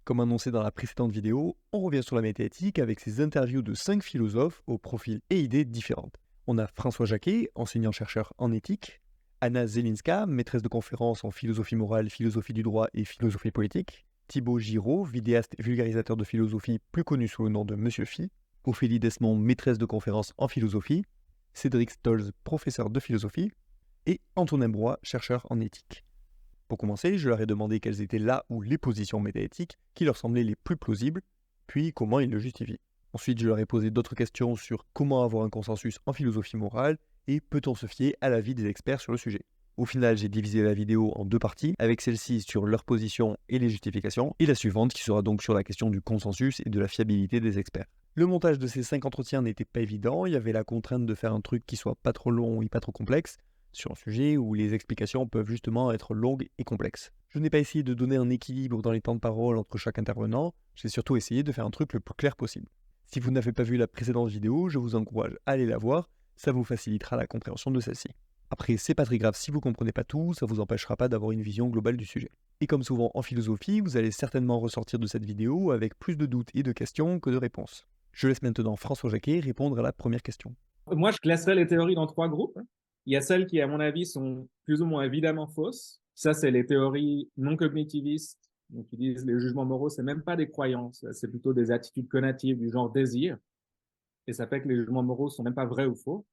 Comme annoncé dans la précédente vidéo, on revient sur la métaéthique avec ses interviews de 5 philosophes aux profils et idées différentes. On a François Jacquet, enseignant-chercheur en éthique, Anna Zelinska, maîtresse de conférences en philosophie morale, philosophie du droit et philosophie politique, Thibaut Giraud, vidéaste et vulgarisateur de philosophie plus connu sous le nom de Monsieur Phi, Ophélie Desmond, maîtresse de conférences en philosophie, Cédric Stolz, professeur de philosophie, et Antonin Broy, chercheur en éthique. Pour commencer, je leur ai demandé quelles étaient là ou les positions métaéthiques qui leur semblaient les plus plausibles, puis comment ils le justifient. Ensuite, je leur ai posé d'autres questions sur comment avoir un consensus en philosophie morale et peut-on se fier à l'avis des experts sur le sujet. Au final, j'ai divisé la vidéo en deux parties, avec celle-ci sur leur position et les justifications, et la suivante qui sera donc sur la question du consensus et de la fiabilité des experts. Le montage de ces 5 entretiens n'était pas évident, il y avait la contrainte de faire un truc qui soit pas trop long et pas trop complexe, sur un sujet où les explications peuvent justement être longues et complexes. Je n'ai pas essayé de donner un équilibre dans les temps de parole entre chaque intervenant, j'ai surtout essayé de faire un truc le plus clair possible. Si vous n'avez pas vu la précédente vidéo, je vous encourage à aller la voir, ça vous facilitera la compréhension de celle-ci. Après, c'est pas très grave si vous comprenez pas tout, ça vous empêchera pas d'avoir une vision globale du sujet. Et comme souvent en philosophie, vous allez certainement ressortir de cette vidéo avec plus de doutes et de questions que de réponses. Je laisse maintenant François Jacquet répondre à la première question. Moi, je classerais les théories dans trois groupes. Il y a celles qui, à mon avis, sont plus ou moins évidemment fausses. Ça, c'est les théories non cognitivistes, donc qui disent les jugements moraux, c'est même pas des croyances, c'est plutôt des attitudes connectives du genre désir. Et ça fait que les jugements moraux sont même pas vrais ou faux.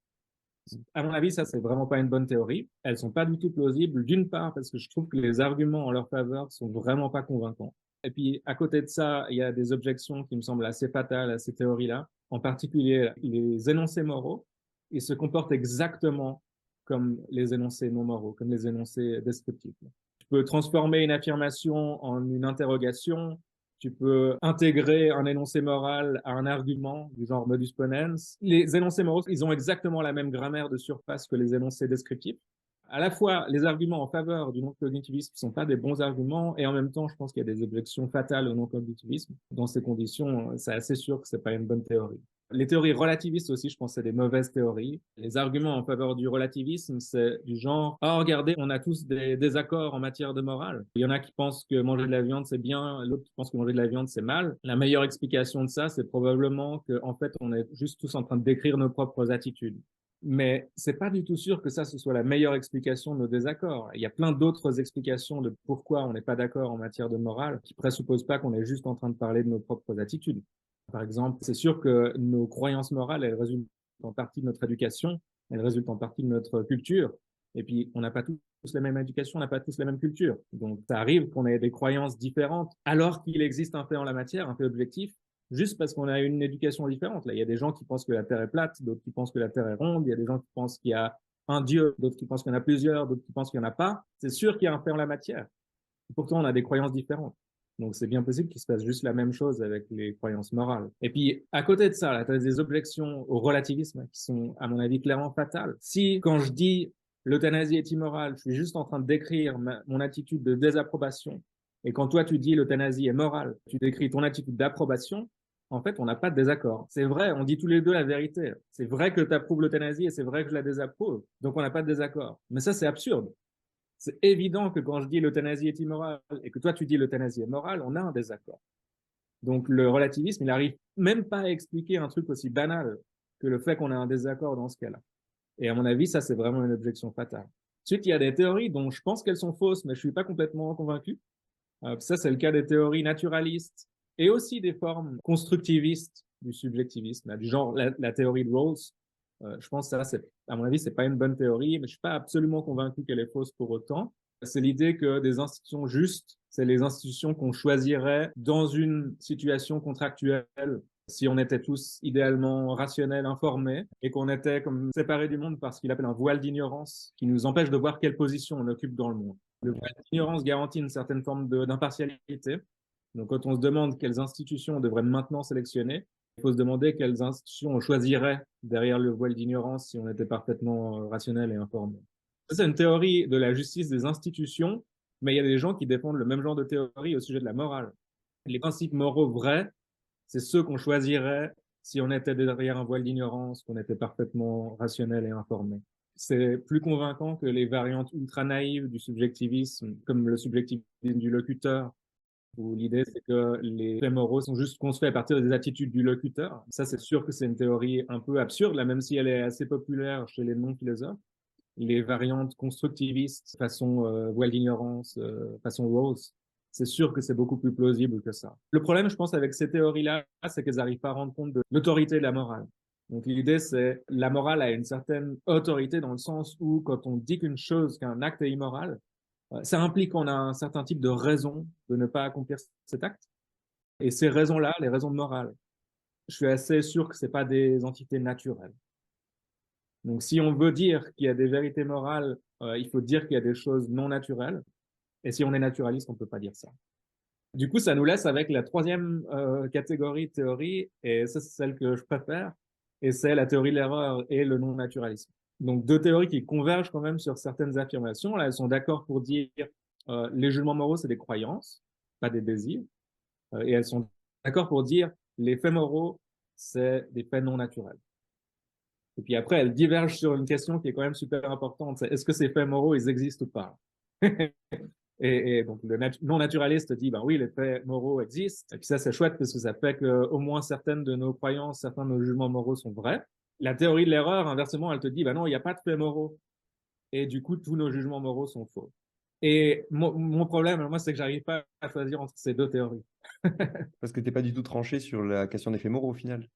À mon avis, ça, c'est vraiment pas une bonne théorie. Elles sont pas du tout plausibles, d'une part, parce que je trouve que les arguments en leur faveur sont vraiment pas convaincants. Et puis, à côté de ça, il y a des objections qui me semblent assez fatales à ces théories-là. En particulier, les énoncés moraux, ils se comportent exactement comme les énoncés non moraux, comme les énoncés descriptifs. Tu peux transformer une affirmation en une interrogation, tu peux intégrer un énoncé moral à un argument du genre modus ponens. Les énoncés moraux, ils ont exactement la même grammaire de surface que les énoncés descriptifs. À la fois, les arguments en faveur du non-cognitivisme ne sont pas des bons arguments, et en même temps, je pense qu'il y a des objections fatales au non-cognitivisme. Dans ces conditions, c'est assez sûr que c'est pas une bonne théorie. Les théories relativistes aussi, je pense que c'est des mauvaises théories. Les arguments en faveur du relativisme, c'est du genre, ah, regardez, on a tous des désaccords en matière de morale. Il y en a qui pensent que manger de la viande, c'est bien, l'autre qui pense que manger de la viande, c'est mal. La meilleure explication de ça, c'est probablement qu'en fait, on est juste tous en train de décrire nos propres attitudes. Mais c'est pas du tout sûr que ça, ce soit la meilleure explication de nos désaccords. Il y a plein d'autres explications de pourquoi on n'est pas d'accord en matière de morale qui présupposent pas qu'on est juste en train de parler de nos propres attitudes. Par exemple, c'est sûr que nos croyances morales, elles résultent en partie de notre éducation, elles résultent en partie de notre culture. Et puis, on n'a pas tous la même éducation, on n'a pas tous la même culture. Donc, ça arrive qu'on ait des croyances différentes, alors qu'il existe un fait en la matière, un fait objectif, juste parce qu'on a une éducation différente. Là, il y a des gens qui pensent que la Terre est plate, d'autres qui pensent que la Terre est ronde, il y a des gens qui pensent qu'il y a un Dieu, d'autres qui pensent qu'il y en a plusieurs, d'autres qui pensent qu'il n'y en a pas. C'est sûr qu'il y a un fait en la matière. Pourtant, on a des croyances différentes. Donc, c'est bien possible qu'il se passe juste la même chose avec les croyances morales. Et puis, à côté de ça, tu as des objections au relativisme qui sont, à mon avis, clairement fatales. Si, quand je dis l'euthanasie est immorale, je suis juste en train de décrire mon attitude de désapprobation, et quand toi, tu dis l'euthanasie est morale, tu décris ton attitude d'approbation, en fait, on n'a pas de désaccord. C'est vrai, on dit tous les deux la vérité. C'est vrai que tu approuves l'euthanasie et c'est vrai que je la désapprouve. Donc, on n'a pas de désaccord. Mais ça, c'est absurde. C'est évident que quand je dis l'euthanasie est immorale et que toi tu dis l'euthanasie est morale, on a un désaccord. Donc le relativisme, il n'arrive même pas à expliquer un truc aussi banal que le fait qu'on a un désaccord dans ce cas-là. Et à mon avis, ça c'est vraiment une objection fatale. Ensuite, il y a des théories dont je pense qu'elles sont fausses, mais je suis pas complètement convaincu. Ça, c'est le cas des théories naturalistes et aussi des formes constructivistes du subjectivisme, du genre la théorie de Rawls. Je pense que ça, à mon avis, c'est pas une bonne théorie, mais je suis pas absolument convaincu qu'elle est fausse pour autant. C'est l'idée que des institutions justes, c'est les institutions qu'on choisirait dans une situation contractuelle si on était tous idéalement rationnels, informés, et qu'on était comme séparés du monde par ce qu'il appelle un voile d'ignorance qui nous empêche de voir quelle position on occupe dans le monde. Le voile d'ignorance garantit une certaine forme d'impartialité. Donc, quand on se demande quelles institutions on devrait maintenant sélectionner, il faut se demander quelles institutions on choisirait derrière le voile d'ignorance si on était parfaitement rationnel et informé. C'est une théorie de la justice des institutions, mais il y a des gens qui défendent le même genre de théorie au sujet de la morale. Les principes moraux vrais, c'est ceux qu'on choisirait si on était derrière un voile d'ignorance, qu'on était parfaitement rationnel et informé. C'est plus convaincant que les variantes ultra naïves du subjectivisme, comme le subjectivisme du locuteur, où l'idée c'est que les faits moraux sont juste construits à partir des attitudes du locuteur. Ça, c'est sûr que c'est une théorie un peu absurde, là, même si elle est assez populaire chez les non-philosophes. Les variantes constructivistes, façon voile d'ignorance, façon Rawls, c'est sûr que c'est beaucoup plus plausible que ça. Le problème, je pense, avec ces théories-là, c'est qu'elles n'arrivent pas à rendre compte de l'autorité de la morale. Donc l'idée, c'est la morale a une certaine autorité dans le sens où quand on dit qu'une chose, qu'un acte est immoral, ça implique qu'on a un certain type de raison de ne pas accomplir cet acte. Et ces raisons-là, les raisons morales, je suis assez sûr que ce pas des entités naturelles. Donc si on veut dire qu'il y a des vérités morales, il faut dire qu'il y a des choses non naturelles. Et si on est naturaliste, on ne peut pas dire ça. Du coup, ça nous laisse avec la troisième catégorie de théorie, et ça, c'est celle que je préfère, et c'est la théorie de l'erreur et le non-naturalisme. Donc, deux théories qui convergent quand même sur certaines affirmations. Là, elles sont d'accord pour dire les jugements moraux, c'est des croyances, pas des désirs, et elles sont d'accord pour dire les faits moraux, c'est des faits non naturels. Et puis après, elles divergent sur une question qui est quand même super importante, c'est est-ce que ces faits moraux, ils existent ou pas? Et donc, le non-naturaliste dit, ben oui, les faits moraux existent. Et puis ça, c'est chouette parce que ça fait qu'au moins certaines de nos croyances, certains de nos jugements moraux sont vrais. La théorie de l'erreur, inversement, elle te dit, ben non, il n'y a pas de faits moraux. Et du coup, tous nos jugements moraux sont faux. Et mon problème, moi, c'est que j'arrive pas à choisir entre ces deux théories. Parce que tu n'es pas du tout tranché sur la question des faits moraux au final.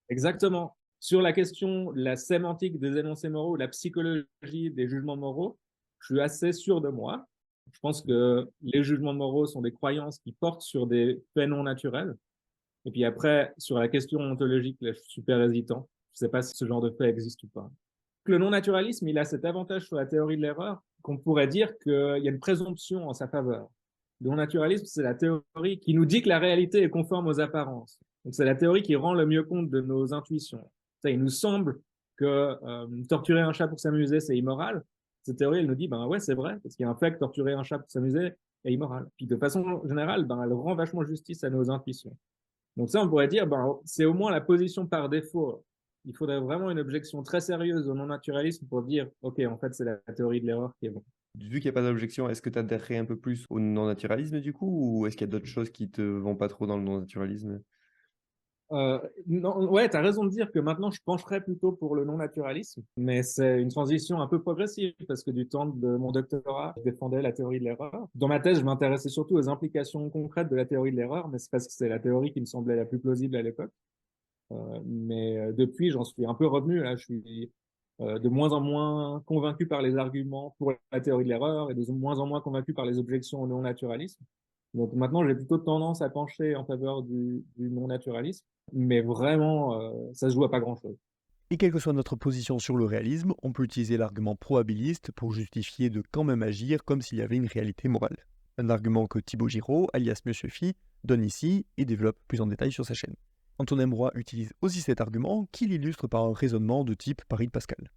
Exactement. Sur la question de la sémantique des énoncés moraux, la psychologie des jugements moraux, je suis assez sûr de moi. Je pense que les jugements moraux sont des croyances qui portent sur des faits non naturels. Et puis après, sur la question ontologique, là, je suis super hésitant. Je ne sais pas si ce genre de fait existe ou pas. Le non-naturalisme, il a cet avantage sur la théorie de l'erreur qu'on pourrait dire qu'il y a une présomption en sa faveur. Le non-naturalisme, c'est la théorie qui nous dit que la réalité est conforme aux apparences. Donc c'est la théorie qui rend le mieux compte de nos intuitions. Ça, il nous semble que torturer un chat pour s'amuser, c'est immoral. Cette théorie, elle nous dit, ben ouais, c'est vrai, parce qu'il y a un fait que torturer un chat pour s'amuser est immoral. Puis de façon générale, ben, elle rend vachement justice à nos intuitions. Donc ça, on pourrait dire, ben, c'est au moins la position par défaut. Il faudrait vraiment une objection très sérieuse au non-naturalisme pour dire, OK, en fait, c'est la théorie de l'erreur qui est bonne. Vu qu'il n'y a pas d'objection, est-ce que tu adhérerais un peu plus au non-naturalisme du coup, ou est-ce qu'il y a d'autres choses qui te vont pas trop dans le non-naturalisme? Non, ouais, tu as raison de dire que maintenant, je pencherais plutôt pour le non-naturalisme, mais c'est une transition un peu progressive parce que du temps de mon doctorat, je défendais la théorie de l'erreur. Dans ma thèse, je m'intéressais surtout aux implications concrètes de la théorie de l'erreur, mais c'est parce que c'est la théorie qui me semblait la plus plausible à l'époque. Mais depuis, j'en suis un peu revenu. Là, je suis de moins en moins convaincu par les arguments pour la théorie de l'erreur et de moins en moins convaincu par les objections au non-naturalisme. Donc maintenant, j'ai plutôt tendance à pencher en faveur du non-naturalisme, mais vraiment, ça se joue à pas grand-chose. Et quelle que soit notre position sur le réalisme, on peut utiliser l'argument probabiliste pour justifier de quand même agir comme s'il y avait une réalité morale. Un argument que Thibaut Giraud, alias Monsieur Phi, donne ici et développe plus en détail sur sa chaîne. Antonin Broy utilise aussi cet argument qu'il illustre par un raisonnement de type Paris de Pascal.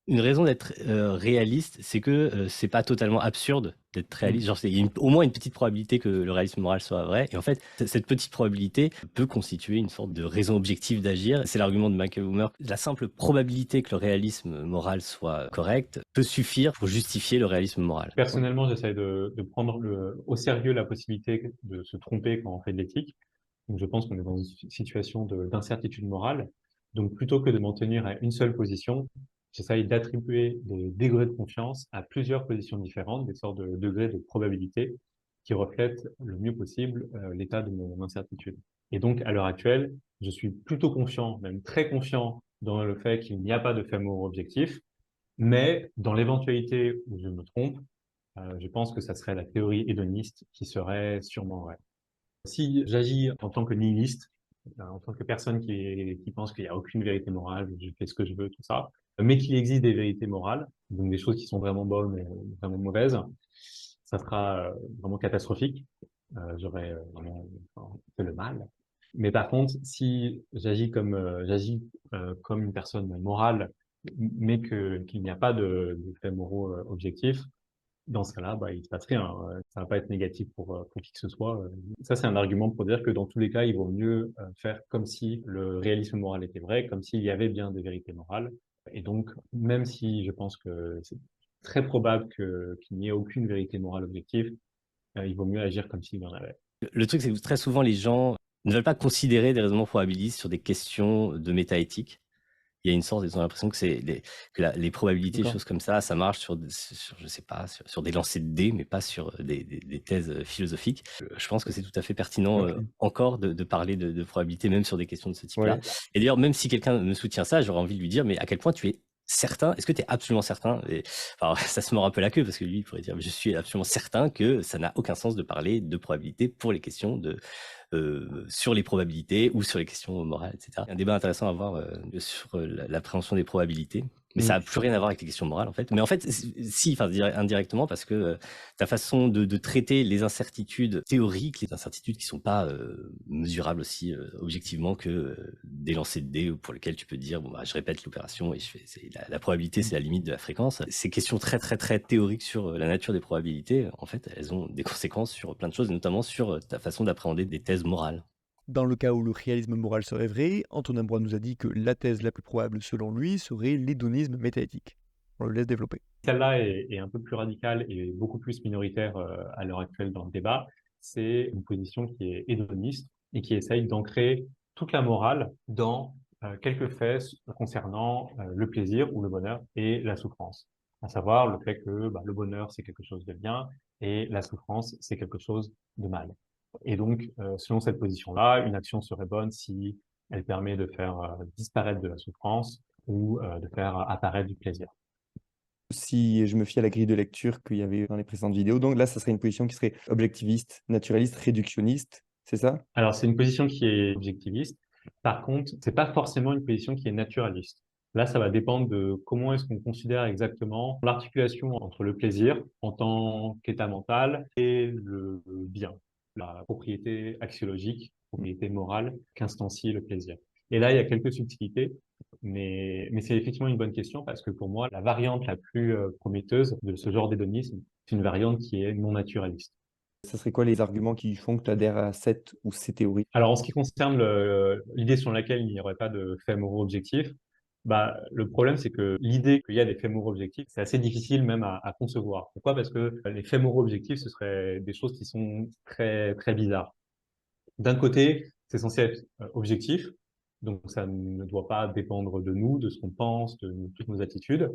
Une raison d'être réaliste, c'est que c'est pas totalement absurde d'être réaliste. Genre, il y a au moins une petite probabilité que le réalisme moral soit vrai. Et en fait, cette petite probabilité peut constituer une sorte de raison objective d'agir. C'est l'argument de Michael Woomer. La simple probabilité que le réalisme moral soit correct peut suffire pour justifier le réalisme moral. Personnellement, j'essaie de prendre au sérieux la possibilité de se tromper quand on fait de l'éthique. Donc, je pense qu'on est dans une situation d'incertitude morale. Donc, plutôt que de m'en tenir à une seule position, j'essaye d'attribuer des degrés de confiance à plusieurs positions différentes, des sortes de degrés de probabilité qui reflètent le mieux possible l'état de mon incertitude. Et donc, à l'heure actuelle, je suis plutôt confiant, même très confiant dans le fait qu'il n'y a pas de fait moraux objectifs, mais dans l'éventualité où je me trompe, je pense que ça serait la théorie hédoniste qui serait sûrement vraie. Si j'agis en tant que nihiliste, en tant que personne qui pense qu'il n'y a aucune vérité morale, je fais ce que je veux, tout ça, mais qu'il existe des vérités morales, donc des choses qui sont vraiment bonnes et vraiment mauvaises, ça sera vraiment catastrophique. J'aurais vraiment fait le mal. Mais par contre, si j'agis comme une personne morale, mais qu'il n'y a pas de faits moraux objectifs, dans ce cas-là, il se passe rien. Ça va pas être négatif pour qui que ce soit. Ça, c'est un argument pour dire que dans tous les cas, il vaut mieux faire comme si le réalisme moral était vrai, comme s'il y avait bien des vérités morales. Et donc, même si je pense que c'est très probable qu'il n'y ait aucune vérité morale objective, il vaut mieux agir comme s'il y en avait. Le truc, c'est que très souvent, les gens ne veulent pas considérer des raisonnements probabilistes sur des questions de métaéthique. Il y a une sorte, ils ont l'impression que les probabilités, des D'accord. choses comme ça marche sur je sais pas, sur des lancers de dés, mais pas sur des thèses philosophiques. Je pense que c'est tout à fait pertinent Ok. encore de parler de probabilité, même sur des questions de ce type-là. Ouais. Et d'ailleurs, même si quelqu'un me soutient ça, j'aurais envie de lui dire, mais à quel point tu es certain, est-ce que tu es absolument certain? Et, enfin, ça se mord un peu la queue parce que lui, il pourrait dire, je suis absolument certain que ça n'a aucun sens de parler de probabilité pour les questions sur les probabilités ou sur les questions morales, etc. Il y a un débat intéressant à avoir sur l'appréhension des probabilités. Mais ça n'a plus rien à voir avec les questions morales, en fait. Mais en fait, si, enfin, indirectement, parce que ta façon de traiter les incertitudes théoriques, les incertitudes qui ne sont pas mesurables aussi objectivement que des lancers de dés pour lesquels tu peux dire, bon, bah, je répète l'opération et la probabilité, c'est la limite de la fréquence. Ces questions très, très, très théoriques sur la nature des probabilités, en fait, elles ont des conséquences sur plein de choses, et notamment sur ta façon d'appréhender des thèses morales. Dans le cas où le réalisme moral serait vrai, Antonin Broy nous a dit que la thèse la plus probable selon lui serait l'hédonisme métaéthique. On le laisse développer. Celle-là est un peu plus radicale et beaucoup plus minoritaire à l'heure actuelle dans le débat. C'est une position qui est hédoniste et qui essaye d'ancrer toute la morale dans quelques faits concernant le plaisir ou le bonheur et la souffrance. À savoir le fait que le bonheur, c'est quelque chose de bien et la souffrance, c'est quelque chose de mal. Et donc, selon cette position-là, une action serait bonne si elle permet de faire disparaître de la souffrance ou de faire apparaître du plaisir. Si je me fie à la grille de lecture qu'il y avait dans les précédentes vidéos, donc là, ça serait une position qui serait objectiviste, naturaliste, réductionniste, c'est ça? Alors, c'est une position qui est objectiviste. Par contre, c'est pas forcément une position qui est naturaliste. Là, ça va dépendre de comment est-ce qu'on considère exactement l'articulation entre le plaisir en tant qu'état mental et le bien, la propriété axiologique, propriété morale qu'instancie le plaisir. Et là, il y a quelques subtilités, mais c'est effectivement une bonne question parce que pour moi, la variante la plus prometteuse de ce genre d'hédonisme, c'est une variante qui est non naturaliste. Ça serait quoi les arguments qui font que tu adhères à cette ou ces théories? Alors, en ce qui concerne l'idée selon laquelle il n'y aurait pas de faits moraux objectifs, le problème, c'est que l'idée qu'il y a des faits moraux objectifs, c'est assez difficile même à concevoir. Pourquoi? Parce que les faits moraux objectifs, ce seraient des choses qui sont très, très bizarres. D'un côté, c'est censé être objectif, donc ça ne doit pas dépendre de nous, de ce qu'on pense, de toutes nos attitudes.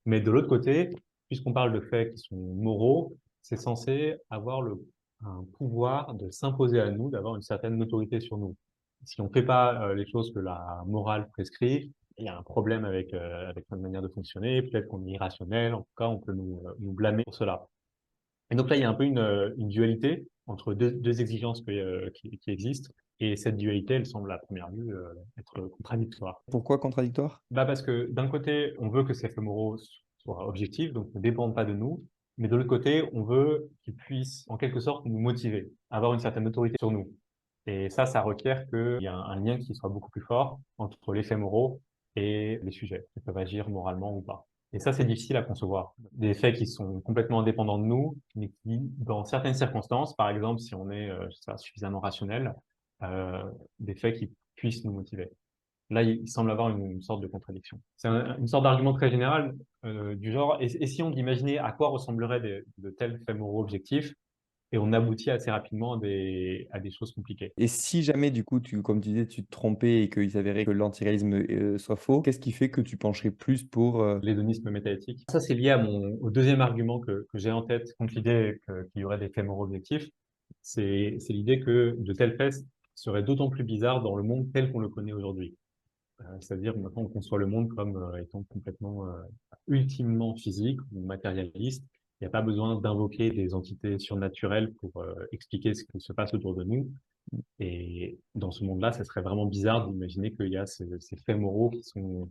Mais de l'autre côté, puisqu'on parle de faits qui sont moraux, c'est censé avoir un pouvoir de s'imposer à nous, d'avoir une certaine autorité sur nous. Si on ne fait pas les choses que la morale prescrit, il y a un problème avec notre manière de fonctionner, peut-être qu'on est irrationnel, en tout cas on peut nous blâmer pour cela. Et donc là, il y a un peu une dualité entre deux exigences qui existent, et cette dualité, elle semble à première vue être contradictoire. Pourquoi contradictoire? Parce que d'un côté, on veut que ces faits moraux soient objectifs, donc ne dépendent pas de nous, mais de l'autre côté, on veut qu'ils puissent en quelque sorte nous motiver, avoir une certaine autorité sur nous. Et ça requiert qu'il y ait un lien qui soit beaucoup plus fort entre les faits moraux et les sujets, qui peuvent agir moralement ou pas. Et ça, c'est difficile à concevoir. Des faits qui sont complètement indépendants de nous, mais qui, dans certaines circonstances, par exemple, si on est je sais pas, suffisamment rationnel, euh, des faits qui puissent nous motiver. Là, il semble avoir une sorte de contradiction. C'est une sorte d'argument très général du genre, et si on imaginait à quoi ressembleraient de tels faits moraux objectifs, et on aboutit assez rapidement à des choses compliquées. Et si jamais, du coup, comme tu disais, tu te trompais et qu'il s'avérait que l'antiréalisme soit faux, qu'est-ce qui fait que tu pencherais plus pour... L'hédonisme métaéthique. Ça, c'est lié au deuxième argument que j'ai en tête contre l'idée qu'il y aurait des faits moraux objectifs. C'est l'idée que de tels faits seraient d'autant plus bizarres dans le monde tel qu'on le connaît aujourd'hui. C'est-à-dire maintenant on conçoit le monde comme étant complètement ultimement physique ou matérialiste. Il n'y a pas besoin d'invoquer des entités surnaturelles pour expliquer ce qui se passe autour de nous. Et dans ce monde-là, ça serait vraiment bizarre d'imaginer qu'il y a ces faits moraux qui sont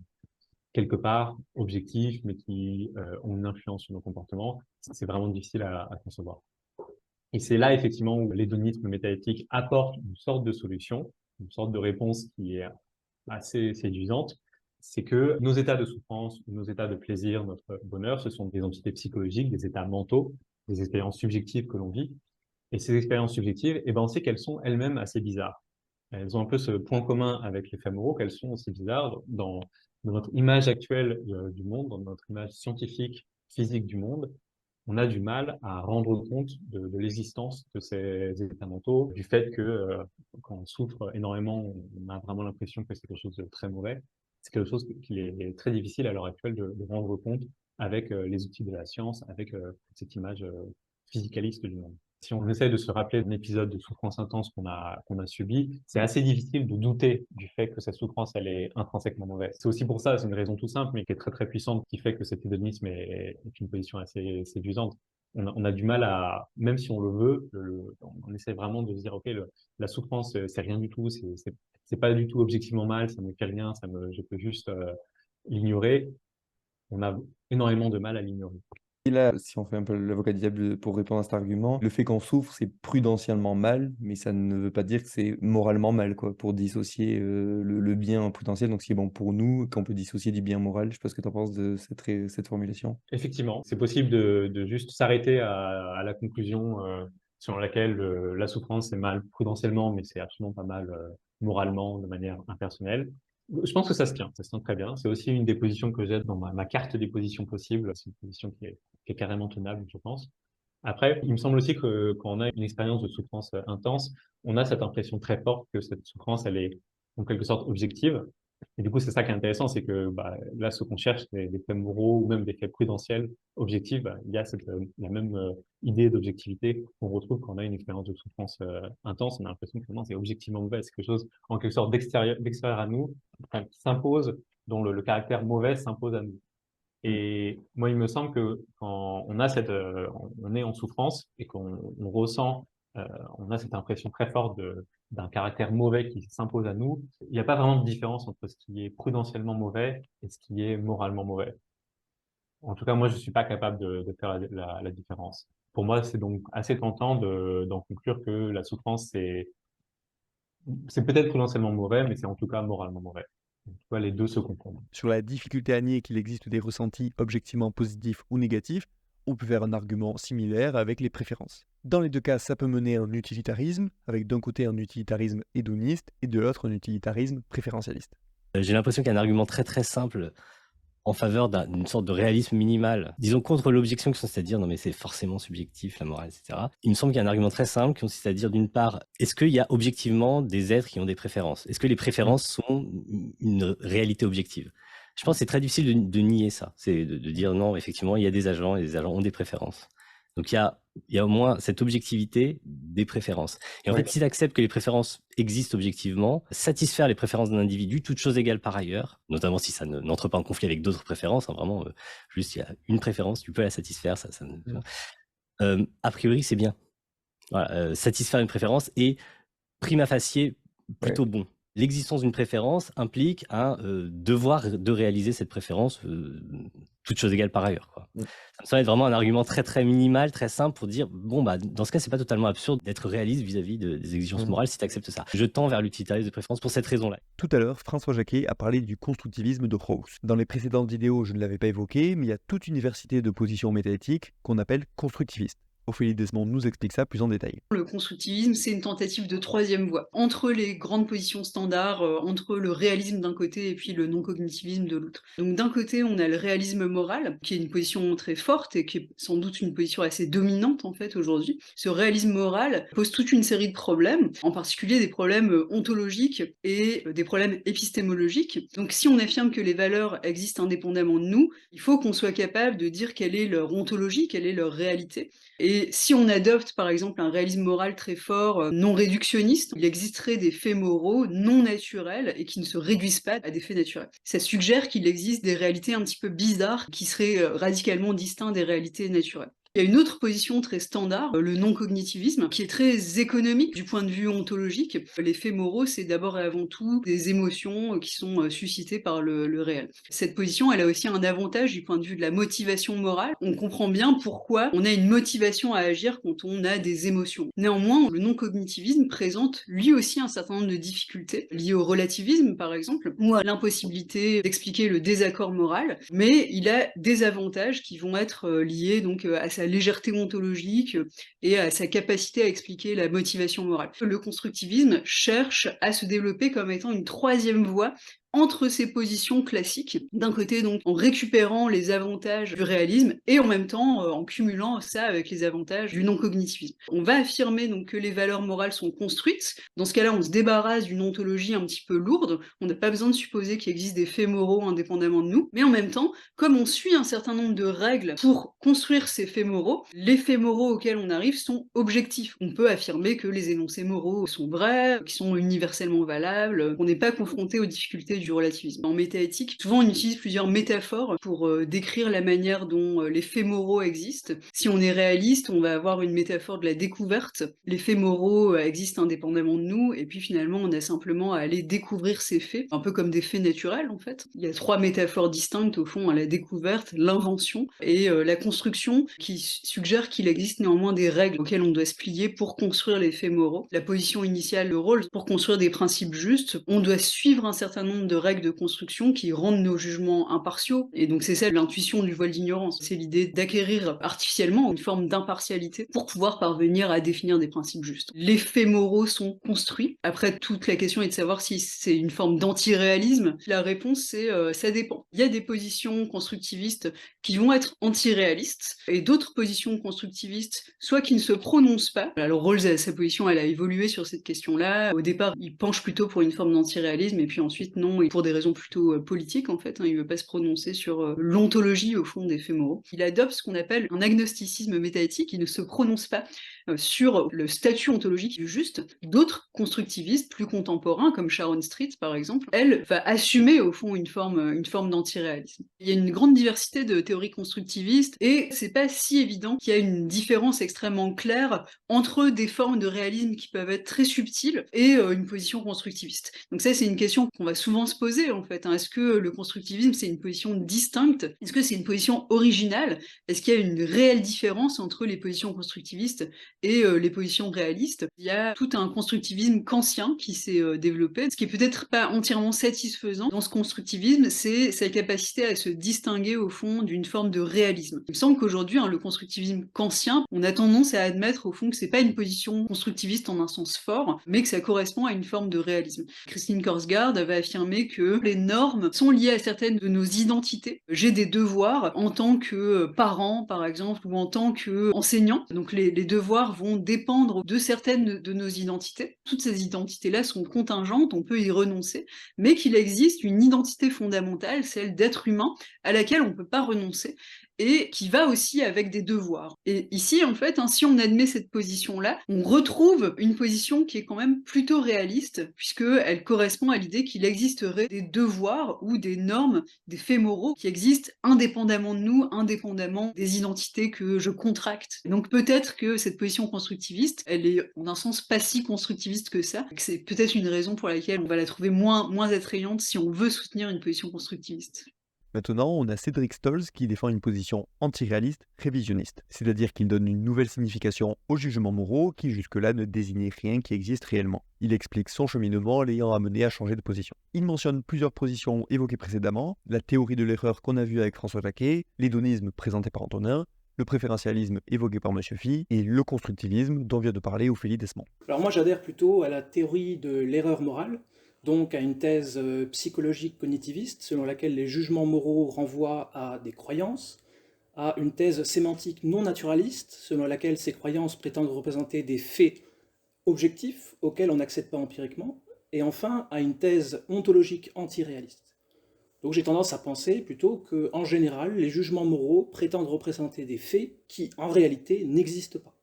quelque part objectifs, mais qui ont une influence sur nos comportements. C'est vraiment difficile à concevoir. Et c'est là, effectivement, où l'hédonisme métaéthique apporte une sorte de solution, une sorte de réponse qui est assez séduisante. C'est que nos états de souffrance, nos états de plaisir, notre bonheur, ce sont des entités psychologiques, des états mentaux, des expériences subjectives que l'on vit. Et ces expériences subjectives, on sait qu'elles sont elles-mêmes assez bizarres. Elles ont un peu ce point commun avec les faits moraux, qu'elles sont aussi bizarres dans notre image actuelle du monde, dans notre image scientifique, physique du monde. on a du mal à rendre compte de l'existence de ces états mentaux, du fait que quand on souffre énormément, on a vraiment l'impression que c'est quelque chose de très mauvais. C'est quelque chose qui est très difficile à l'heure actuelle de rendre compte avec les outils de la science, avec cette image physicaliste du monde. Si on essaie de se rappeler d'un épisode de souffrance intense qu'on a subi, c'est assez difficile de douter du fait que cette souffrance, elle est intrinsèquement mauvaise. C'est aussi pour ça, c'est une raison tout simple, mais qui est très très puissante, qui fait que cet hédonisme est une position assez séduisante. On a du mal à, même si on le veut, on essaie vraiment de se dire, ok, la souffrance, c'est rien du tout, c'est pas du tout objectivement mal, ça me fait rien, je peux juste l'ignorer. On a énormément de mal à l'ignorer. Et là, si on fait un peu l'avocat du diable pour répondre à cet argument, le fait qu'on souffre, c'est prudentiellement mal, mais ça ne veut pas dire que c'est moralement mal, quoi, pour dissocier le bien potentiel. Donc, ce qui est bon pour nous, qu'on peut dissocier du bien moral. Je sais pas ce que tu en penses de cette formulation. Effectivement, c'est possible de juste s'arrêter à la conclusion selon laquelle la souffrance est mal prudentiellement, mais c'est absolument pas mal moralement, de manière impersonnelle. Je pense que ça se tient très bien. C'est aussi une des positions que j'ai dans ma carte des positions possibles. C'est une position qui est carrément tenable, je pense. Après, il me semble aussi que quand on a une expérience de souffrance intense, on a cette impression très forte que cette souffrance, elle est en quelque sorte objective. Et du coup, c'est ça qui est intéressant, c'est que là, ce qu'on cherche, des faits moraux ou même des faits prudentiels objectifs, il y a la même idée d'objectivité qu'on retrouve quand on a une expérience de souffrance intense. On a l'impression que vraiment, c'est objectivement mauvais. C'est quelque chose, en quelque sorte, d'extérieur à nous, enfin, qui s'impose, dont le caractère mauvais s'impose à nous. Et moi, il me semble que quand on a on est en souffrance et qu'on ressent, on a cette impression très forte d'un caractère mauvais qui s'impose à nous, il n'y a pas vraiment de différence entre ce qui est prudentiellement mauvais et ce qui est moralement mauvais. En tout cas, moi, je suis pas capable de faire la différence. Pour moi, c'est donc assez tentant d'en conclure que la souffrance, c'est peut-être prudentiellement mauvais, mais c'est en tout cas moralement mauvais. En tout cas, les deux se confondent. Sur la difficulté à nier qu'il existe des ressentis objectivement positifs ou négatifs, on peut faire un argument similaire avec les préférences. Dans les deux cas, ça peut mener à un utilitarisme, avec d'un côté un utilitarisme hédoniste et de l'autre un utilitarisme préférentialiste. J'ai l'impression qu'il y a un argument très très simple en faveur d'une sorte de réalisme minimal, disons contre l'objection qui consiste à dire non mais c'est forcément subjectif la morale, etc. Il me semble qu'il y a un argument très simple qui consiste à dire d'une part, est-ce qu'il y a objectivement des êtres qui ont des préférences? Est-ce que les préférences sont une réalité objective? Je pense que c'est très difficile de nier ça, c'est de dire non, effectivement, il y a des agents et les agents ont des préférences. Donc il y a au moins cette objectivité des préférences. Et en fait, si tu acceptes que les préférences existent objectivement, satisfaire les préférences d'un individu, toute chose égale par ailleurs, notamment si ça n'entre pas en conflit avec d'autres préférences, vraiment, juste il y a une préférence, tu peux la satisfaire, a priori c'est bien. Voilà, satisfaire une préférence est prima facie plutôt bon. L'existence d'une préférence implique un devoir de réaliser cette préférence, toute chose égale par ailleurs, quoi. Ça me semble être vraiment un argument très très minimal, très simple pour dire bon dans ce cas c'est pas totalement absurde d'être réaliste vis-à-vis des exigences morales si tu acceptes ça. Je tends vers l'utilitarisme de préférence pour cette raison-là. Tout à l'heure, François Jacquet a parlé du constructivisme de Rawls. Dans les précédentes vidéos, je ne l'avais pas évoqué, mais il y a toute une diversité de positions métaéthiques qu'on appelle constructivistes. Ophélie Desmond nous explique ça plus en détail. Le constructivisme, c'est une tentative de troisième voie, entre les grandes positions standards, entre le réalisme d'un côté et puis le non-cognitivisme de l'autre. Donc d'un côté, on a le réalisme moral, qui est une position très forte et qui est sans doute une position assez dominante en fait aujourd'hui. Ce réalisme moral pose toute une série de problèmes, en particulier des problèmes ontologiques et des problèmes épistémologiques. Donc si on affirme que les valeurs existent indépendamment de nous, il faut qu'on soit capable de dire quelle est leur ontologie, quelle est leur réalité. Et si on adopte par exemple un réalisme moral très fort, non réductionniste, il existerait des faits moraux non naturels et qui ne se réduisent pas à des faits naturels. Ça suggère qu'il existe des réalités un petit peu bizarres qui seraient radicalement distinctes des réalités naturelles. Il y a une autre position très standard, le non-cognitivisme, qui est très économique du point de vue ontologique. Les faits moraux, c'est d'abord et avant tout des émotions qui sont suscitées par le réel. Cette position, elle a aussi un avantage du point de vue de la motivation morale. On comprend bien pourquoi on a une motivation à agir quand on a des émotions. Néanmoins, le non-cognitivisme présente lui aussi un certain nombre de difficultés, liées au relativisme par exemple, ou à l'impossibilité d'expliquer le désaccord moral, mais il a des avantages qui vont être liés donc à sa légèreté ontologique et à sa capacité à expliquer la motivation morale. Le constructivisme cherche à se développer comme étant une troisième voie entre ces positions classiques. D'un côté, donc, en récupérant les avantages du réalisme et en même temps en cumulant ça avec les avantages du non-cognitivisme. On va affirmer donc que les valeurs morales sont construites. Dans ce cas-là, on se débarrasse d'une ontologie un petit peu lourde. On n'a pas besoin de supposer qu'il existe des faits moraux indépendamment de nous. Mais en même temps, comme on suit un certain nombre de règles pour construire ces faits moraux, les faits moraux auxquels on arrive sont objectifs. On peut affirmer que les énoncés moraux sont vrais, qu'ils sont universellement valables, qu'on n'est pas confronté aux difficultés du relativisme. En métaéthique, souvent on utilise plusieurs métaphores pour décrire la manière dont les faits moraux existent. Si on est réaliste, on va avoir une métaphore de la découverte. Les faits moraux existent indépendamment de nous, et puis finalement on a simplement à aller découvrir ces faits, un peu comme des faits naturels en fait. Il y a 3 métaphores distinctes au fond, la découverte, l'invention et la construction, qui suggère qu'il existe néanmoins des règles auxquelles on doit se plier pour construire les faits moraux. La position initiale, le rôle, pour construire des principes justes, on doit suivre un certain nombre de règles de construction qui rendent nos jugements impartiaux, et donc c'est ça l'intuition du voile d'ignorance, c'est l'idée d'acquérir artificiellement une forme d'impartialité pour pouvoir parvenir à définir des principes justes. Les faits moraux sont construits. Après, toute la question est de savoir si c'est une forme d'antiréalisme. La réponse c'est ça dépend. Il y a des positions constructivistes qui vont être antiréalistes, et d'autres positions constructivistes, soit qui ne se prononcent pas. Alors Rawls, sa position, elle a évolué sur cette question-là. Au départ, il penche plutôt pour une forme d'antiréalisme, et puis ensuite, non, et pour des raisons plutôt politiques, en fait. Il veut pas se prononcer sur l'ontologie, au fond, des faits moraux. Il adopte ce qu'on appelle un agnosticisme métaéthique, il ne se prononce pas sur le statut ontologique du juste. D'autres constructivistes plus contemporains, comme Sharon Street par exemple, elle va assumer au fond une forme d'antiréalisme. Il y a une grande diversité de théories constructivistes, et c'est pas si évident qu'il y a une différence extrêmement claire entre des formes de réalisme qui peuvent être très subtiles et une position constructiviste. Donc ça, c'est une question qu'on va souvent se poser en fait. Est-ce que le constructivisme c'est une position distincte? Est-ce que c'est une position originale? Est-ce qu'il y a une réelle différence entre les positions constructivistes et les positions réalistes? Il y a tout un constructivisme kantien qui s'est développé. Ce qui est peut-être pas entièrement satisfaisant dans ce constructivisme, c'est sa capacité à se distinguer au fond d'une forme de réalisme. Il me semble qu'aujourd'hui, le constructivisme kantien, on a tendance à admettre au fond que c'est pas une position constructiviste en un sens fort, mais que ça correspond à une forme de réalisme. Christine Korsgaard va affirmer que les normes sont liées à certaines de nos identités. J'ai des devoirs en tant que parent, par exemple, ou en tant qu'enseignant. Donc les devoirs vont dépendre de certaines de nos identités. Toutes ces identités-là sont contingentes, on peut y renoncer, mais qu'il existe une identité fondamentale, celle d'être humain, à laquelle on ne peut pas renoncer, et qui va aussi avec des devoirs. Et ici, en fait, si on admet cette position-là, on retrouve une position qui est quand même plutôt réaliste, puisqu'elle correspond à l'idée qu'il existerait des devoirs ou des normes, des faits moraux qui existent indépendamment de nous, indépendamment des identités que je contracte. Donc peut-être que cette position constructiviste, elle est en un sens pas si constructiviste que ça, que c'est peut-être une raison pour laquelle on va la trouver moins attrayante si on veut soutenir une position constructiviste. Maintenant, on a Cédric Stolz qui défend une position antiréaliste révisionniste, c'est-à-dire qu'il donne une nouvelle signification aux jugements moraux qui jusque-là ne désignaient rien qui existe réellement. Il explique son cheminement l'ayant amené à changer de position. Il mentionne plusieurs positions évoquées précédemment, la théorie de l'erreur qu'on a vue avec François Jacquet, l'hédonisme présenté par Antonin, le préférentialisme évoqué par M. Phi et le constructivisme dont vient de parler Ophélie Desmond. Alors moi j'adhère plutôt à la théorie de l'erreur morale, donc à une thèse psychologique cognitiviste selon laquelle les jugements moraux renvoient à des croyances, à une thèse sémantique non naturaliste selon laquelle ces croyances prétendent représenter des faits objectifs auxquels on n'accède pas empiriquement, et enfin à une thèse ontologique antiréaliste. Donc j'ai tendance à penser plutôt qu'en général, les jugements moraux prétendent représenter des faits qui, en réalité, n'existent pas.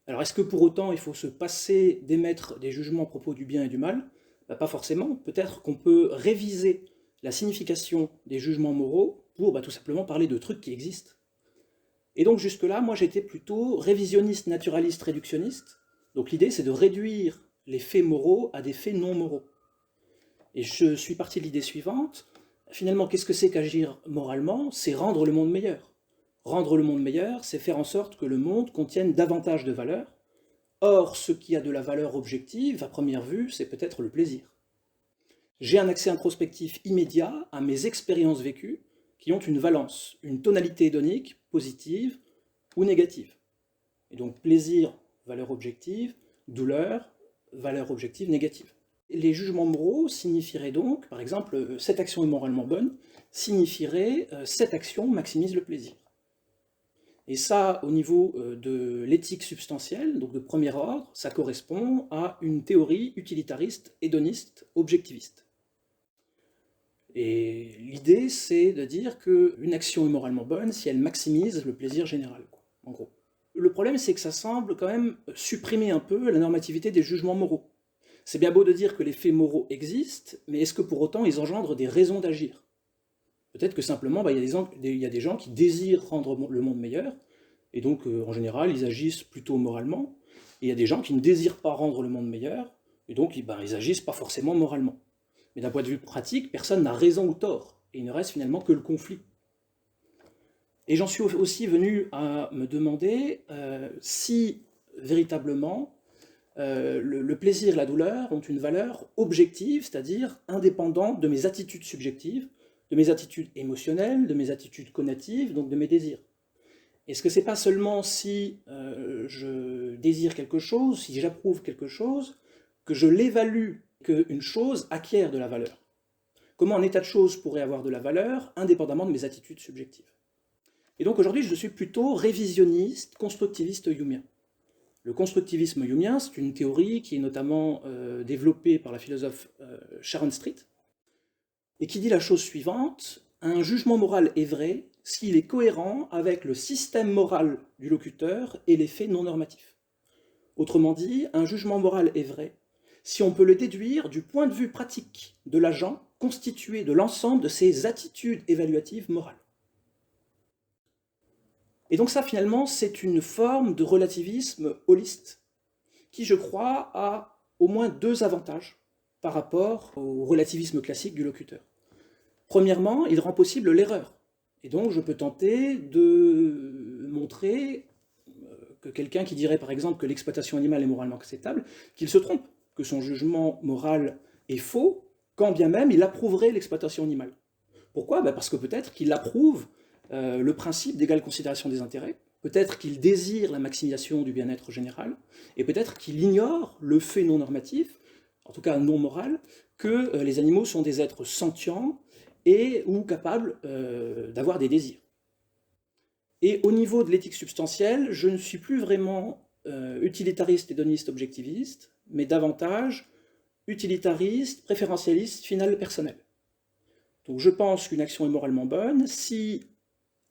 Alors est-ce que pour autant il faut se passer d'émettre des jugements à propos du bien et du mal? Pas forcément, peut-être qu'on peut réviser la signification des jugements moraux pour tout simplement parler de trucs qui existent. Et donc jusque-là, moi j'étais plutôt révisionniste, naturaliste, réductionniste. Donc l'idée c'est de réduire les faits moraux à des faits non moraux. Et je suis parti de l'idée suivante, finalement qu'est-ce que c'est qu'agir moralement? C'est rendre le monde meilleur. Rendre le monde meilleur, c'est faire en sorte que le monde contienne davantage de valeurs. Or, ce qui a de la valeur objective, à première vue, c'est peut-être le plaisir. J'ai un accès introspectif immédiat à mes expériences vécues qui ont une valence, une tonalité hédonique, positive ou négative. Et donc plaisir, valeur objective, douleur, valeur objective négative. Les jugements moraux signifieraient donc, par exemple, cette action est moralement bonne, signifierait cette action maximise le plaisir. Et ça, au niveau de l'éthique substantielle, donc de premier ordre, ça correspond à une théorie utilitariste, hédoniste, objectiviste. Et l'idée, c'est de dire qu'une action est moralement bonne si elle maximise le plaisir général, quoi, en gros. Le problème, c'est que ça semble quand même supprimer un peu la normativité des jugements moraux. C'est bien beau de dire que les faits moraux existent, mais est-ce que pour autant ils engendrent des raisons d'agir? Peut-être que simplement, il y a des gens qui désirent rendre le monde meilleur, et donc en général ils agissent plutôt moralement, et il y a des gens qui ne désirent pas rendre le monde meilleur, et donc ils agissent pas forcément moralement. Mais d'un point de vue pratique, personne n'a raison ou tort, et il ne reste finalement que le conflit. Et j'en suis aussi venu à me demander si véritablement le plaisir et la douleur ont une valeur objective, c'est-à-dire indépendante de mes attitudes subjectives, de mes attitudes émotionnelles, de mes attitudes cognitives, donc de mes désirs. Est-ce que c'est pas seulement si je désire quelque chose, si j'approuve quelque chose, que je l'évalue, qu'une chose acquiert de la valeur? Comment un état de choses pourrait avoir de la valeur indépendamment de mes attitudes subjectives? Et donc aujourd'hui, je suis plutôt révisionniste, constructiviste humien. Le constructivisme humien, c'est une théorie qui est notamment développée par la philosophe Sharon Street, et qui dit la chose suivante: un jugement moral est vrai s'il est cohérent avec le système moral du locuteur et les faits non normatifs. Autrement dit, un jugement moral est vrai si on peut le déduire du point de vue pratique de l'agent constitué de l'ensemble de ses attitudes évaluatives morales. Et donc ça, finalement, c'est une forme de relativisme holiste qui, je crois, a au moins deux avantages par rapport au relativisme classique du locuteur. Premièrement, il rend possible l'erreur. Et donc, je peux tenter de montrer que quelqu'un qui dirait, par exemple, que l'exploitation animale est moralement acceptable, qu'il se trompe, que son jugement moral est faux, quand bien même il approuverait l'exploitation animale. Pourquoi? Parce que peut-être qu'il approuve le principe d'égale considération des intérêts, peut-être qu'il désire la maximisation du bien-être général, et peut-être qu'il ignore le fait non normatif, en tout cas non moral, que les animaux sont des êtres sentients et ou capables d'avoir des désirs. Et au niveau de l'éthique substantielle, je ne suis plus vraiment utilitariste, hédoniste, objectiviste, mais davantage utilitariste, préférentialiste, final, personnel. Donc je pense qu'une action est moralement bonne si,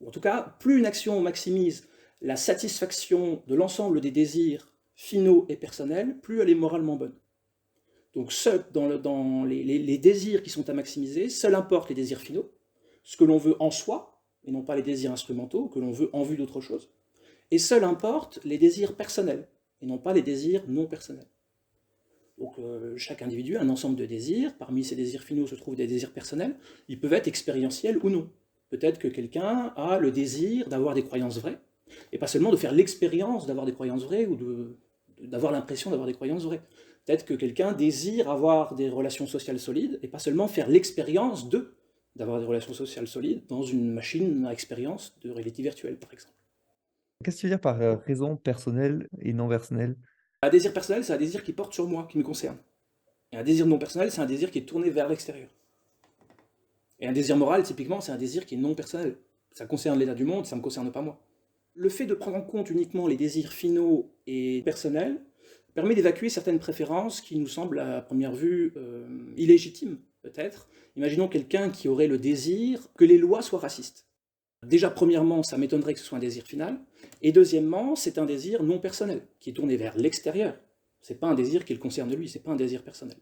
ou en tout cas, plus une action maximise la satisfaction de l'ensemble des désirs finaux et personnels, plus elle est moralement bonne. Donc dans les désirs qui sont à maximiser, seul importe les désirs finaux, ce que l'on veut en soi, et non pas les désirs instrumentaux, que l'on veut en vue d'autre chose, et seul importe les désirs personnels, et non pas les désirs non personnels. Donc chaque individu a un ensemble de désirs, parmi ces désirs finaux se trouvent des désirs personnels, ils peuvent être expérientiels ou non. Peut-être que quelqu'un a le désir d'avoir des croyances vraies, et pas seulement de faire l'expérience d'avoir des croyances vraies, ou d'avoir l'impression d'avoir des croyances vraies. Peut-être que quelqu'un désire avoir des relations sociales solides, et pas seulement faire l'expérience d'avoir des relations sociales solides dans une machine à expérience de réalité virtuelle, par exemple. Qu'est-ce que tu veux dire par raison personnelle et non personnelle? Un désir personnel, c'est un désir qui porte sur moi, qui me concerne. Et un désir non personnel, c'est un désir qui est tourné vers l'extérieur. Et un désir moral, typiquement, c'est un désir qui est non personnel. Ça concerne l'état du monde, ça ne me concerne pas moi. Le fait de prendre en compte uniquement les désirs finaux et personnels permet d'évacuer certaines préférences qui nous semblent à première vue illégitimes, peut-être. Imaginons quelqu'un qui aurait le désir que les lois soient racistes. Déjà, premièrement, ça m'étonnerait que ce soit un désir final, et deuxièmement, c'est un désir non personnel, qui est tourné vers l'extérieur. C'est pas un désir qui le concerne lui, c'est pas un désir personnel.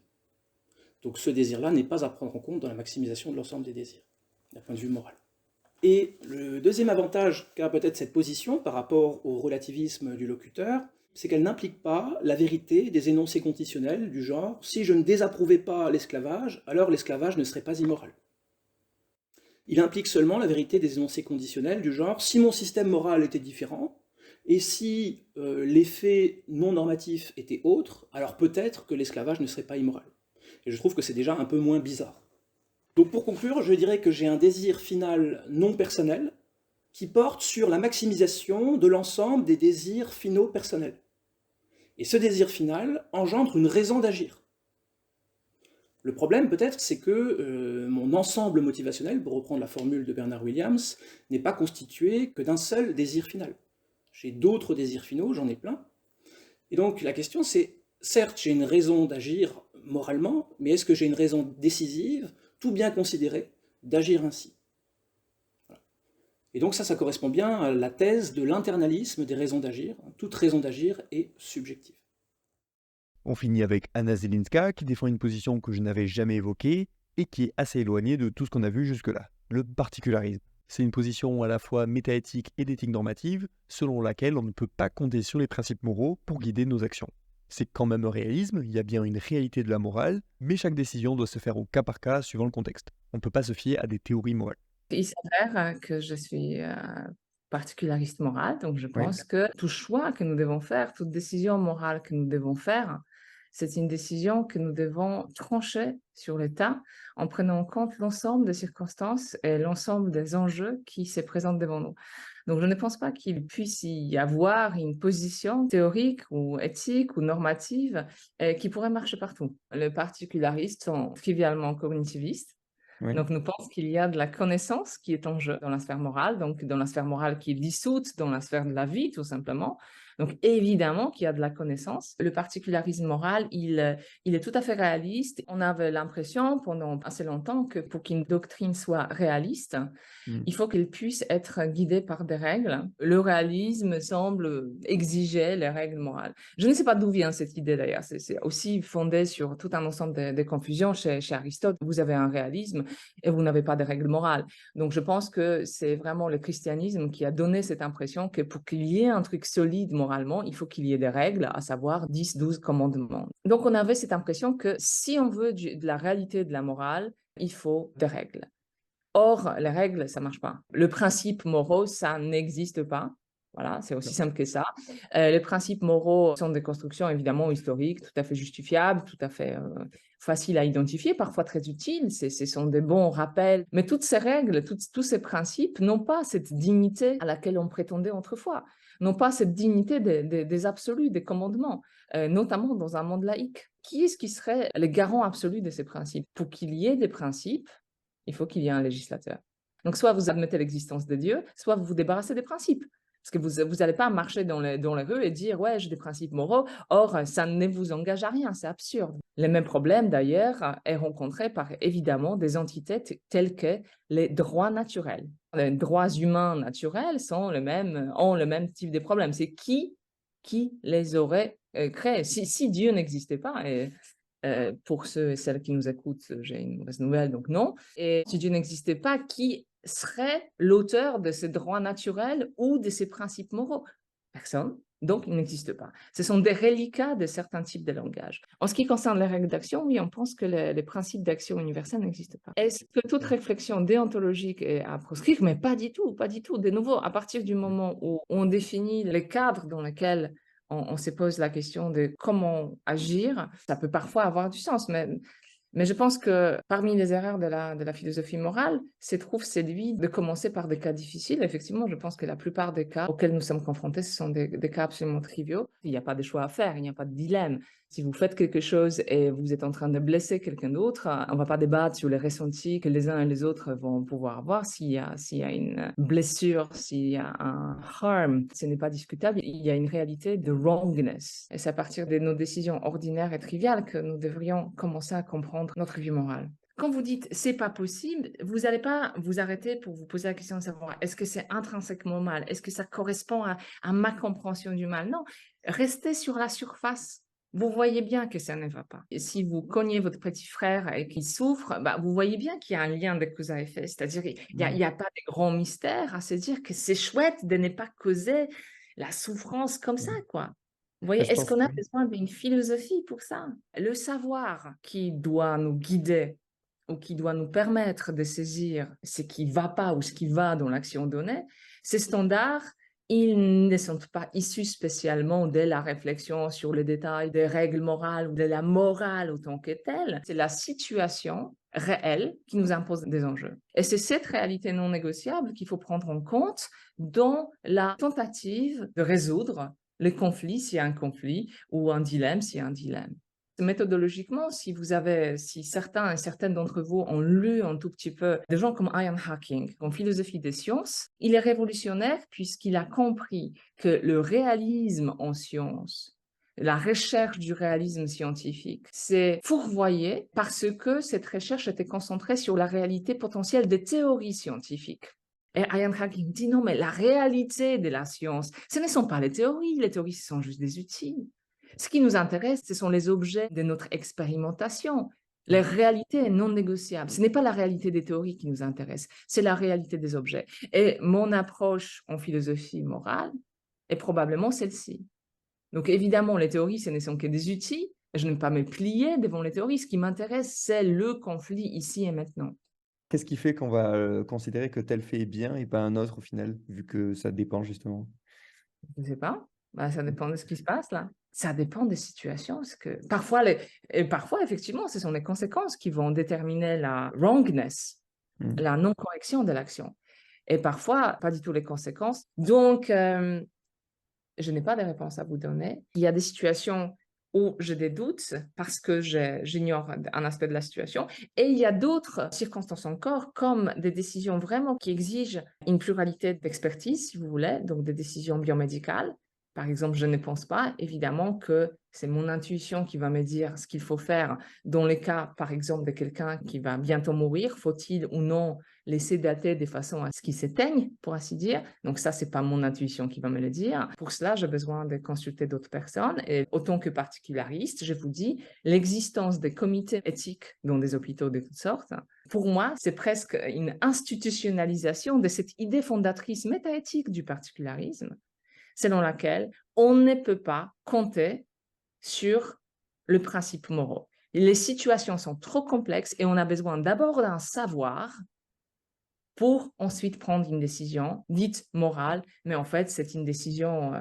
Donc ce désir-là n'est pas à prendre en compte dans la maximisation de l'ensemble des désirs, d'un point de vue moral. Et le deuxième avantage qu'a peut-être cette position par rapport au relativisme du locuteur, c'est qu'elle n'implique pas la vérité des énoncés conditionnels du genre « si je ne désapprouvais pas l'esclavage, alors l'esclavage ne serait pas immoral ». Il implique seulement la vérité des énoncés conditionnels du genre « si mon système moral était différent, et si les faits non normatifs étaient autres, alors peut-être que l'esclavage ne serait pas immoral ». Et je trouve que c'est déjà un peu moins bizarre. Donc pour conclure, je dirais que j'ai un désir final non personnel qui porte sur la maximisation de l'ensemble des désirs finaux personnels. Et ce désir final engendre une raison d'agir. Le problème peut-être, c'est que mon ensemble motivationnel, pour reprendre la formule de Bernard Williams, n'est pas constitué que d'un seul désir final. J'ai d'autres désirs finaux, j'en ai plein. Et donc la question c'est, certes j'ai une raison d'agir moralement, mais est-ce que j'ai une raison décisive, tout bien considérée, d'agir ainsi? Voilà. Et donc ça correspond bien à la thèse de l'internalisme des raisons d'agir. Toute raison d'agir est subjective. On finit avec Anna Zelinska qui défend une position que je n'avais jamais évoquée et qui est assez éloignée de tout ce qu'on a vu jusque-là, le particularisme. C'est une position à la fois métaéthique et d'éthique normative, selon laquelle on ne peut pas compter sur les principes moraux pour guider nos actions. C'est quand même un réalisme, il y a bien une réalité de la morale, mais chaque décision doit se faire au cas par cas suivant le contexte. On ne peut pas se fier à des théories morales. Il s'avère que je suis particulariste morale, donc je Oui. pense que tout choix que nous devons faire, toute décision morale que nous devons faire, c'est une décision que nous devons trancher sur l'État en prenant en compte l'ensemble des circonstances et l'ensemble des enjeux qui se présentent devant nous. Donc je ne pense pas qu'il puisse y avoir une position théorique ou éthique ou normative qui pourrait marcher partout. Les particularistes sont trivialement cognitivistes. Oui. Donc, nous pensons qu'il y a de la connaissance qui est en jeu dans la sphère morale, donc dans la sphère morale qui est dissoute dans la sphère de la vie, tout simplement. Donc, évidemment qu'il y a de la connaissance. Le particularisme moral, il est tout à fait réaliste. On avait l'impression pendant assez longtemps que pour qu'une doctrine soit réaliste, il faut qu'elle puisse être guidée par des règles. Le réalisme semble exiger les règles morales. Je ne sais pas d'où vient cette idée d'ailleurs. C'est aussi fondé sur tout un ensemble de confusions chez Aristote. Vous avez un réalisme et vous n'avez pas de règles morales. Donc, je pense que c'est vraiment le christianisme qui a donné cette impression que pour qu'il y ait un truc solide moralement, il faut qu'il y ait des règles, à savoir 10, 12 commandements. Donc, on avait cette impression que si on veut de la réalité de la morale, il faut des règles. Or, les règles, ça ne marche pas. Le principe moraux, ça n'existe pas. Voilà, c'est aussi simple que ça. Les principes moraux sont des constructions évidemment historiques, tout à fait justifiables, tout à fait faciles à identifier, parfois très utiles. Ce sont des bons rappels. Mais toutes ces règles, tous ces principes n'ont pas cette dignité à laquelle on prétendait autrefois, n'ont pas cette dignité des absolus, des commandements, notamment dans un monde laïque. Qui est-ce qui serait le garant absolu de ces principes? Pour qu'il y ait des principes, il faut qu'il y ait un législateur. Donc, soit vous admettez l'existence de Dieu, soit vous vous débarrassez des principes. Parce que vous n'allez pas marcher dans les rues et dire « ouais, j'ai des principes moraux », or ça ne vous engage à rien, c'est absurde. Le même problème, d'ailleurs, est rencontré par, évidemment, des entités telles que les droits naturels. Les droits humains naturels ont le même type de problème. C'est qui les aurait créés? Si Dieu n'existait pas, et pour ceux et celles qui nous écoutent, j'ai une mauvaise nouvelle, donc non. Et si Dieu n'existait pas, qui serait l'auteur de ces droits naturels ou de ces principes moraux? Personne. Donc, il n'existe pas. Ce sont des reliquats de certains types de langage. En ce qui concerne les règles d'action, oui, on pense que les principes d'action universelle n'existent pas. Est-ce que toute réflexion déontologique est à proscrire? Mais pas du tout, pas du tout. De nouveau, à partir du moment où on définit les cadres dans lesquels on se pose la question de comment agir, ça peut parfois avoir du sens, mais je pense que parmi les erreurs de la philosophie morale, se trouve celui de commencer par des cas difficiles. Effectivement, je pense que la plupart des cas auxquels nous sommes confrontés, ce sont des cas absolument triviaux. Il n'y a pas de choix à faire, il n'y a pas de dilemme. Si vous faites quelque chose et vous êtes en train de blesser quelqu'un d'autre, on ne va pas débattre sur les ressentis que les uns et les autres vont pouvoir avoir. S'il y a une blessure, s'il y a un harm, ce n'est pas discutable. Il y a une réalité de wrongness. Et c'est à partir de nos décisions ordinaires et triviales que nous devrions commencer à comprendre notre vie morale. Quand vous dites « c'est pas possible », vous n'allez pas vous arrêter pour vous poser la question de savoir est-ce que c'est intrinsèquement mal, est-ce que ça correspond à ma compréhension du mal. Non, restez sur la surface. Vous voyez bien que ça ne va pas. Et si vous cognez votre petit frère et qu'il souffre, vous voyez bien qu'il y a un lien de cause à effet. C'est-à-dire qu'il n'y a pas de grand mystère à se dire que c'est chouette de ne pas causer la souffrance comme ça, quoi. Vous voyez, est-ce qu'on a besoin d'une philosophie pour ça? Le savoir qui doit nous guider ou qui doit nous permettre de saisir ce qui ne va pas ou ce qui va dans l'action donnée, ces standards, ils ne sont pas issus spécialement de la réflexion sur les détails des règles morales ou de la morale autant que telle. C'est la situation réelle qui nous impose des enjeux. Et c'est cette réalité non négociable qu'il faut prendre en compte dans la tentative de résoudre le conflit s'il y a un conflit ou un dilemme s'il y a un dilemme. Méthodologiquement, si certains et certaines d'entre vous ont lu un tout petit peu des gens comme Ian Hacking en philosophie des sciences, il est révolutionnaire puisqu'il a compris que le réalisme en sciences, la recherche du réalisme scientifique, c'est fourvoyé parce que cette recherche était concentrée sur la réalité potentielle des théories scientifiques. Et Ian Hacking dit non, mais la réalité de la science, ce ne sont pas les théories, ce sont juste des outils. Ce qui nous intéresse, ce sont les objets de notre expérimentation. La réalité est non négociable. Ce n'est pas la réalité des théories qui nous intéresse, c'est la réalité des objets. Et mon approche en philosophie morale est probablement celle-ci. Donc évidemment, les théories, ce ne sont que des outils. Je ne vais pas me plier devant les théories. Ce qui m'intéresse, c'est le conflit ici et maintenant. Qu'est-ce qui fait qu'on va considérer que tel fait est bien et pas un autre au final, vu que ça dépend justement? Je ne sais pas. Ça dépend de ce qui se passe là. Ça dépend des situations. Parce que parfois, effectivement, ce sont les conséquences qui vont déterminer la wrongness, la non-correction de l'action. Et parfois, pas du tout les conséquences. Donc, je n'ai pas de réponse à vous donner. Il y a des situations où j'ai des doutes parce que j'ignore un aspect de la situation. Et il y a d'autres circonstances encore, comme des décisions vraiment qui exigent une pluralité d'expertise, si vous voulez, donc des décisions biomédicales. Par exemple, je ne pense pas, évidemment, que c'est mon intuition qui va me dire ce qu'il faut faire dans les cas, par exemple, de quelqu'un qui va bientôt mourir. Faut-il ou non laisser dater de façon à ce qu'il s'éteigne, pour ainsi dire. Donc ça, ce n'est pas mon intuition qui va me le dire. Pour cela, j'ai besoin de consulter d'autres personnes. Et autant que particulariste, je vous dis, l'existence des comités éthiques dans des hôpitaux de toutes sortes, pour moi, c'est presque une institutionnalisation de cette idée fondatrice métaéthique du particularisme, selon laquelle on ne peut pas compter sur le principe moral. Les situations sont trop complexes et on a besoin d'abord d'un savoir pour ensuite prendre une décision dite morale, mais en fait, c'est une décision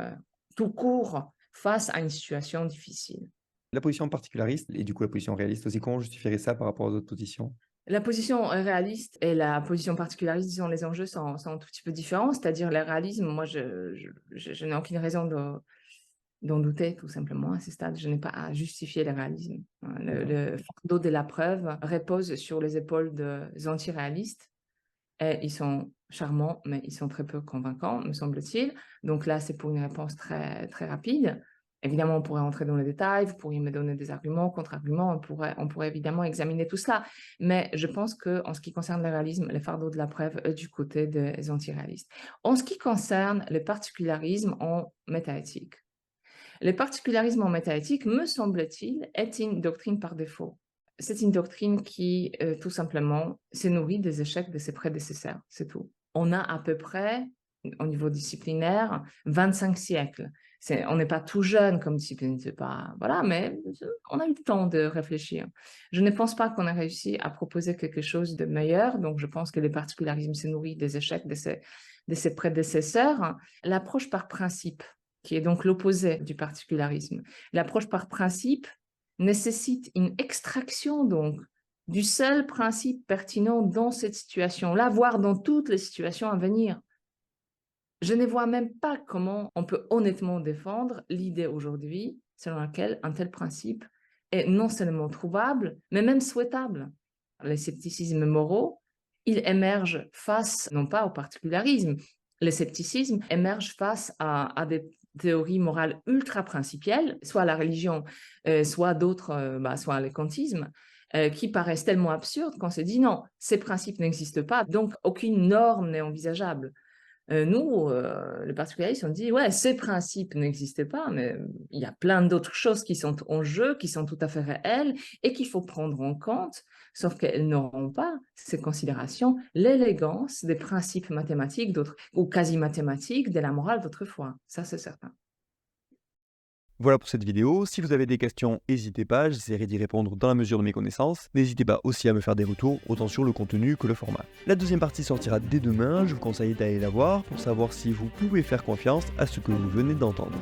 tout court face à une situation difficile. La position particulariste et du coup la position réaliste aussi, comment on justifierait ça par rapport aux autres positions? La position réaliste et la position particulariste, disons, les enjeux sont un tout petit peu différents. C'est-à-dire, le réalisme, moi, je n'ai aucune raison d'en douter, tout simplement. À ce stade, je n'ai pas à justifier le réalisme. Le fardeau de la preuve repose sur les épaules des antiréalistes. Et ils sont charmants, mais ils sont très peu convaincants, me semble-t-il. Donc là, c'est pour une réponse très, très rapide. Évidemment, on pourrait entrer dans les détails, vous pourriez me donner des arguments, contre-arguments, on pourrait évidemment examiner tout cela. Mais je pense qu'en ce qui concerne le réalisme, le fardeau de la preuve est du côté des antiréalistes. En ce qui concerne le particularisme en métaéthique, le particularisme en métaéthique, me semble-t-il, est une doctrine par défaut. C'est une doctrine qui, tout simplement, se nourrit des échecs de ses prédécesseurs, c'est tout. On a à peu près, au niveau disciplinaire, 25 siècles. On n'est pas tout jeune comme discipline, c'est pas, voilà, mais on a eu le temps de réfléchir. Je ne pense pas qu'on ait réussi à proposer quelque chose de meilleur, donc je pense que le particularisme se nourrit des échecs de ses prédécesseurs. L'approche par principe, qui est donc l'opposé du particularisme, l'approche par principe nécessite une extraction donc du seul principe pertinent dans cette situation-là, voire dans toutes les situations à venir. Je ne vois même pas comment on peut honnêtement défendre l'idée aujourd'hui selon laquelle un tel principe est non seulement trouvable, mais même souhaitable. Les scepticismes moraux, ils émergent face, non pas au particularisme, le scepticisme émerge face à des théories morales ultra-principielles, soit la religion, soit d'autres, soit le kantisme, qui paraissent tellement absurdes qu'on se dit non, ces principes n'existent pas, donc aucune norme n'est envisageable. Nous, les particularistes, on dit ouais, ces principes n'existent pas, mais il y a plein d'autres choses qui sont en jeu, qui sont tout à fait réelles et qu'il faut prendre en compte, sauf qu'elles n'auront pas ces considérations, l'élégance des principes mathématiques ou quasi-mathématiques de la morale d'autrefois. Ça, c'est certain. Voilà pour cette vidéo. Si vous avez des questions, n'hésitez pas, j'essaierai d'y répondre dans la mesure de mes connaissances. N'hésitez pas aussi à me faire des retours, autant sur le contenu que le format. La deuxième partie sortira dès demain, je vous conseille d'aller la voir pour savoir si vous pouvez faire confiance à ce que vous venez d'entendre.